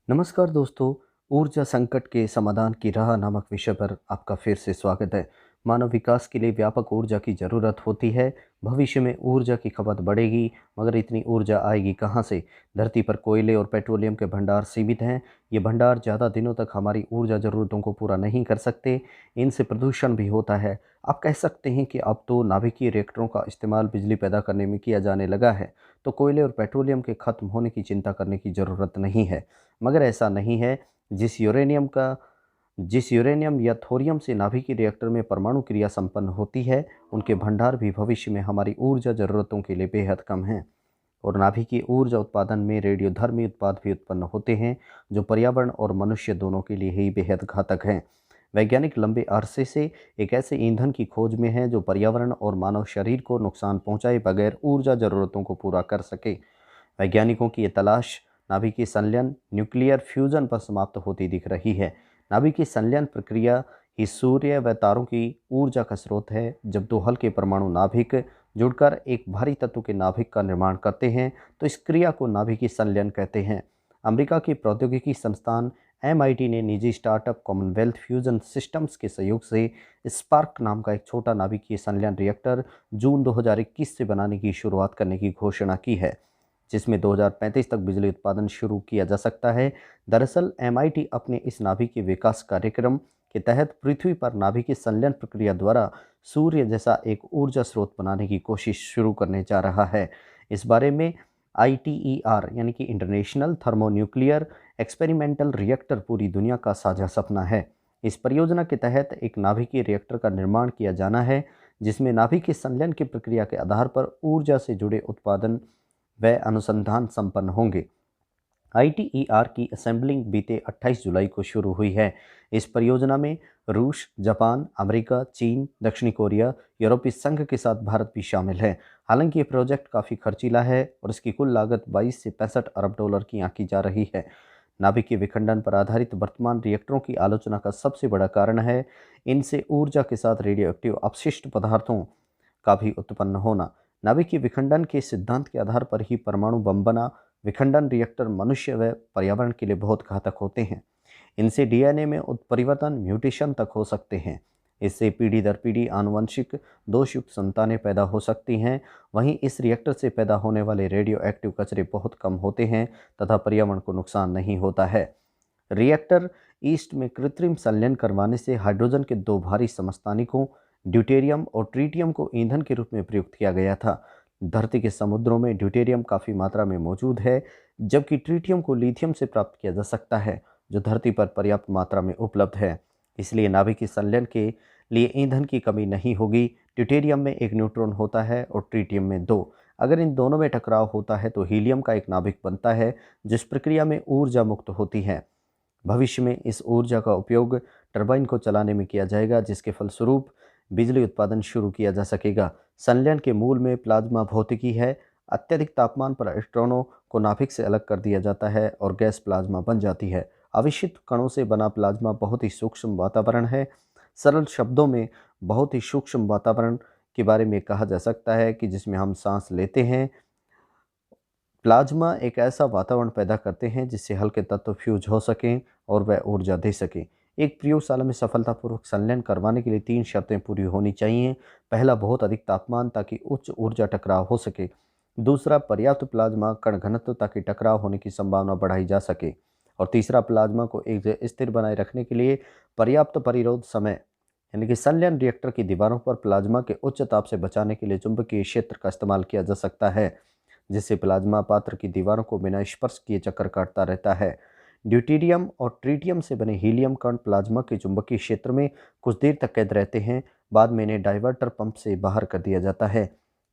नमस्कार दोस्तों। ऊर्जा संकट के समाधान की राह नामक विषय पर आपका फिर से स्वागत है। मानव विकास के लिए व्यापक ऊर्जा की ज़रूरत होती है। भविष्य में ऊर्जा की खपत बढ़ेगी, मगर इतनी ऊर्जा आएगी कहाँ से? धरती पर कोयले और पेट्रोलियम के भंडार सीमित हैं। ये भंडार ज़्यादा दिनों तक हमारी ऊर्जा ज़रूरतों को पूरा नहीं कर सकते। इनसे प्रदूषण भी होता है। आप कह सकते हैं कि अब तो नाभिकीय रिएक्टरों का इस्तेमाल बिजली पैदा करने में किया जाने लगा है, तो कोयले और पेट्रोलियम के खत्म होने की चिंता करने की ज़रूरत नहीं है। मगर ऐसा नहीं है। जिस यूरेनियम या थोरियम से नाभिकीय रिएक्टर में परमाणु क्रिया संपन्न होती है, उनके भंडार भी भविष्य में हमारी ऊर्जा ज़रूरतों के लिए बेहद कम हैं। और नाभिकीय ऊर्जा उत्पादन में रेडियोधर्मी उत्पाद भी उत्पन्न होते हैं, जो पर्यावरण और मनुष्य दोनों के लिए ही बेहद घातक हैं। वैज्ञानिक लंबे अरसे से एक ऐसे ईंधन की खोज में हैं जो पर्यावरण और मानव शरीर को नुकसान पहुंचाए बगैर ऊर्जा ज़रूरतों को पूरा कर सके। वैज्ञानिकों की ये तलाश नाभिकीय संलयन न्यूक्लियर फ्यूजन पर समाप्त होती दिख रही है। नाभिकीय संलयन प्रक्रिया ही सूर्य व तारों की ऊर्जा का स्रोत है। जब दो हल्के परमाणु नाभिक जुड़कर एक भारी तत्व के नाभिक का निर्माण करते हैं, तो इस क्रिया को नाभिकीय संलयन कहते हैं। अमेरिका की प्रौद्योगिकी संस्थान MIT ने निजी स्टार्टअप कॉमनवेल्थ फ्यूजन सिस्टम्स के सहयोग से स्पार्क नाम का एक छोटा नाभिकीय संलयन रिएक्टर जून 2021 से बनाने की शुरुआत करने की घोषणा की है, जिसमें 2035 तक बिजली उत्पादन शुरू किया जा सकता है। दरअसल MIT अपने इस नाभिकीय विकास कार्यक्रम के तहत पृथ्वी पर नाभिकीय संलयन प्रक्रिया द्वारा सूर्य जैसा एक ऊर्जा स्रोत बनाने की कोशिश शुरू करने जा रहा है। इस बारे में ITER यानी कि इंटरनेशनल थर्मोन्यूक्लियर एक्सपेरिमेंटल रिएक्टर पूरी दुनिया का साझा सपना है। इस परियोजना के तहत एक नाभिकीय रिएक्टर का निर्माण किया जाना है, जिसमें नाभिकीय संलयन की प्रक्रिया के आधार पर ऊर्जा से जुड़े उत्पादन व अनुसंधान संपन्न होंगे। ITER की असेंबलिंग बीते 28 जुलाई को शुरू हुई है। इस परियोजना में रूस, जापान, अमेरिका, चीन, दक्षिणी कोरिया, यूरोपीय संघ के साथ भारत भी शामिल है। हालांकि ये प्रोजेक्ट काफ़ी खर्चीला है और इसकी कुल लागत 22 से 65 अरब डॉलर की आंकी जा रही है। नाभिकीय विखंडन पर आधारित वर्तमान रिएक्टरों की आलोचना का सबसे बड़ा कारण है इनसे ऊर्जा के साथ रेडियोएक्टिव अपशिष्ट पदार्थों का भी उत्पन्न होना। नाभिकीय विखंडन के सिद्धांत के आधार पर ही परमाणु बम बना। विखंडन रिएक्टर मनुष्य व पर्यावरण के लिए बहुत घातक होते हैं। इनसे DNA में उत्परिवर्तन म्यूटेशन तक हो सकते हैं। इससे पीढ़ी दर पीढ़ी आनुवंशिक दोषयुक्त संतानें पैदा हो सकती हैं। वहीं इस रिएक्टर से पैदा होने वाले रेडियो एक्टिव कचरे बहुत कम होते हैं तथा पर्यावरण को नुकसान नहीं होता है। रिएक्टर ईस्ट में कृत्रिम संलयन करवाने से हाइड्रोजन के दो भारी समस्थानिकों ड्यूटेरियम और ट्रीटियम को ईंधन के रूप में प्रयुक्त किया गया था। धरती के समुद्रों में ड्यूटेरियम काफ़ी मात्रा में मौजूद है, जबकि ट्रीटियम को लिथियम से प्राप्त किया जा सकता है, जो धरती पर पर्याप्त मात्रा में उपलब्ध है। इसलिए नाभिकीय संलयन के लिए ईंधन की कमी नहीं होगी। ड्यूटेरियम में एक न्यूट्रॉन होता है और ट्रीटियम में दो। अगर इन दोनों में टकराव होता है तो हीलियम का एक नाभिक बनता है, जिस प्रक्रिया में ऊर्जा मुक्त होती है। भविष्य में इस ऊर्जा का उपयोग टरबाइन को चलाने में किया जाएगा, जिसके फलस्वरूप बिजली उत्पादन शुरू किया जा सकेगा। संलयन के मूल में प्लाज्मा भौतिकी है। अत्यधिक तापमान पर इलेक्ट्रॉनों को नाभिक से अलग कर दिया जाता है और गैस प्लाज्मा बन जाती है। अविशिष्ट कणों से बना प्लाज्मा बहुत ही सूक्ष्म वातावरण है। सरल शब्दों में बहुत ही सूक्ष्म वातावरण के बारे में कहा जा सकता है कि जिसमें हम सांस लेते हैं। प्लाज्मा एक ऐसा वातावरण पैदा करते हैं जिससे हल्के तत्व फ्यूज हो सकें और वह ऊर्जा दे सकें। एक प्रयोगशाला में सफलतापूर्वक संलयन करवाने के लिए 3 शर्तें पूरी होनी चाहिए। पहला, बहुत अधिक तापमान ताकि उच्च ऊर्जा टकराव हो सके। दूसरा, पर्याप्त प्लाज्मा कण घनत्व ताकि टकराव होने की संभावना बढ़ाई जा सके। और तीसरा, प्लाज्मा को एक जगह स्थिर बनाए रखने के लिए पर्याप्त परिरोध समय, यानी कि संलयन रिएक्टर की दीवारों पर प्लाज्मा के उच्च ताप से बचाने के लिए चुंबकीय क्षेत्र का इस्तेमाल किया जा सकता है, जिससे प्लाज्मा पात्र की दीवारों को बिना स्पर्श किए चक्कर काटता रहता है। ड्यूटेरियम और ट्रीटियम से बने हीलियम कण प्लाज्मा के चुंबकीय क्षेत्र में कुछ देर तक कैद रहते हैं। बाद में इन्हें डाइवर्टर पंप से बाहर कर दिया जाता है।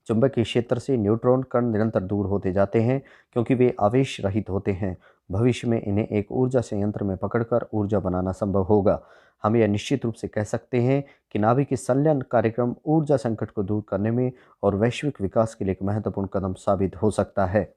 चुंबकीय क्षेत्र से न्यूट्रॉन कण निरंतर दूर होते जाते हैं क्योंकि वे आवेश रहित होते हैं। भविष्य में इन्हें एक ऊर्जा संयंत्र में पकड़कर ऊर्जा बनाना संभव होगा। हम यह निश्चित रूप से कह सकते हैं कि नाभिकीय संलयन कार्यक्रम ऊर्जा संकट को दूर करने में और वैश्विक विकास के लिए एक महत्वपूर्ण कदम साबित हो सकता है।